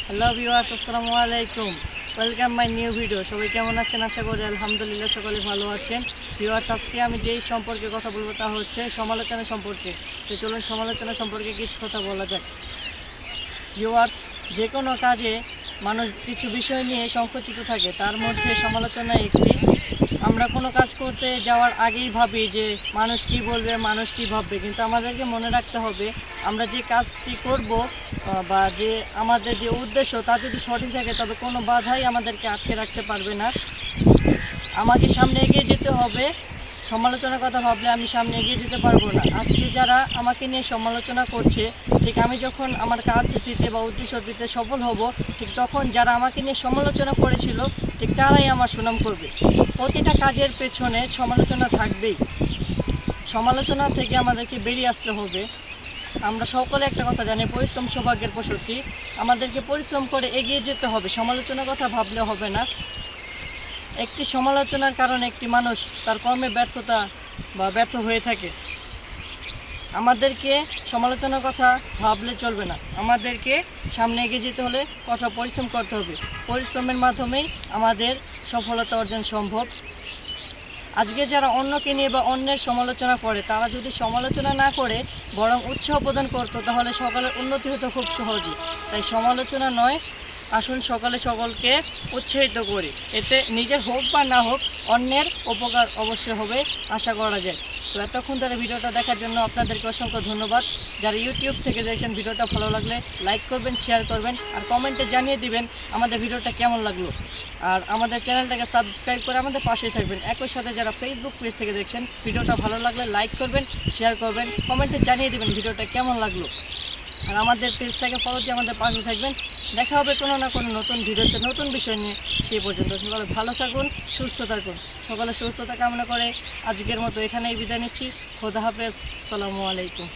Hello viewers, আসসালামু আলাইকুম। Welcome my new video. সবাই কেমন আছেন? আশা করি আলহামদুলিল্লাহ সকলে ভালো আছেন। ভিউয়ার্স, আজকে আমি যেই সম্পর্কে কথা বলবো তা হচ্ছে সমালোচনা সম্পর্কে। তো চলুন সমালোচনা সম্পর্কে কিছু কথা বলা যাক। ভিউয়ার্স, যে কোনো কাজে মানুষ কিছু বিষয় নিয়ে সংকুচিত থাকে, তার মধ্যে সমালোচনা একটি। আমরা কোনো কাজ করতে যাওয়ার আগেই ভাবি যে মানুষ কি বলবে, মানুষ কি ভাববে, কিন্তু আমাদেরকে মনে রাখতে হবে আমরা যে কাজটি করব বা যে আমাদের যে উদ্দেশ্য তা যদি সঠিক থাকে তবে কোনো বাধাই আমাদেরকে আটকে রাখতে পারবে না। আমাকে সামনে এগিয়ে যেতে হবে। সমালোচনার কথা ভাবলে আমি সামনে এগিয়ে যেতে পারবো না। আজকে যারা আমাকে নিয়ে সমালোচনা করছে, ঠিক আমি যখন আমার কাজটিতে বা উদ্দেশ্যটিতে সফল হব, ঠিক তখন যারা আমাকে নিয়ে সমালোচনা করেছিল ঠিক তারাই আমার সুনাম করবে। প্রতিটা কাজের পেছনে সমালোচনা থাকবেই। সমালোচনা থেকে আমাদেরকে বেরিয়ে আসতে হবে। আমরা সকলে একটা কথা জানি, পরিশ্রম সৌভাগ্যের প্রসূতি। আমাদেরকে পরিশ্রম করে এগিয়ে যেতে হবে, সমালোচনার কথা ভাবলে হবে না। একটি সমালোচনার কারণে একটি মানুষ তার কর্মে ব্যর্থ হয়ে থাকে। আমাদেরকে সমালোচনার কথা ভাবলে চলবে না। আমাদেরকে সামনে এগিয়ে যেতে হলে কঠোর পরিশ্রম করতে হবে। পরিশ্রমের মাধ্যমেই আমাদের সফলতা অর্জন সম্ভব। আজকে যারা অন্যকে নিয়ে বা অন্যের সমালোচনা করে, তারা যদি সমালোচনা না করে বরং উৎসাহ প্রদান করতো, তাহলে সকলের উন্নতি হতো খুব সহজেই। তাই সমালোচনা নয়, আসুন সকালে সকলকে উৎসাহিত করি। এতে নিজের হোক বা না হোক অন্যের উপকার অবশ্যই হবে, আশা করা যায়। তো এতক্ষণ ধরে ভিডিওটা দেখার জন্য আপনাদেরকে অসংখ্য ধন্যবাদ। যারা ইউটিউব থেকে দেখছেন, ভিডিওটা ভালো লাগলে লাইক করবেন, শেয়ার করবেন আর কমেন্টে জানিয়ে দিবেন আমাদের ভিডিওটা কেমন লাগলো। আর আমাদের চ্যানেলটাকে সাবস্ক্রাইব করে আমাদের পাশেই থাকবেন। একই সাথে যারা ফেসবুক পেজ থেকে দেখছেন, ভিডিওটা ভালো লাগলে লাইক করবেন, শেয়ার করবেন, কমেন্টে জানিয়ে দিবেন ভিডিওটা কেমন লাগলো। আর আমাদের পেজটাকে ফলো দিয়ে আমাদের পাশে থাকবেন। দেখা হবে কোনো না কোনো নতুন ভিডিওতে, নতুন বিষয় নিয়ে। সেই পর্যন্ত সকলে ভালো থাকুন, সুস্থ থাকুন। সকলে সুস্থতা কামনা করে আজকের মতো এখানেই বিদায় নিচ্ছি। খোদা হাফেজ, আসসালামু আলাইকুম।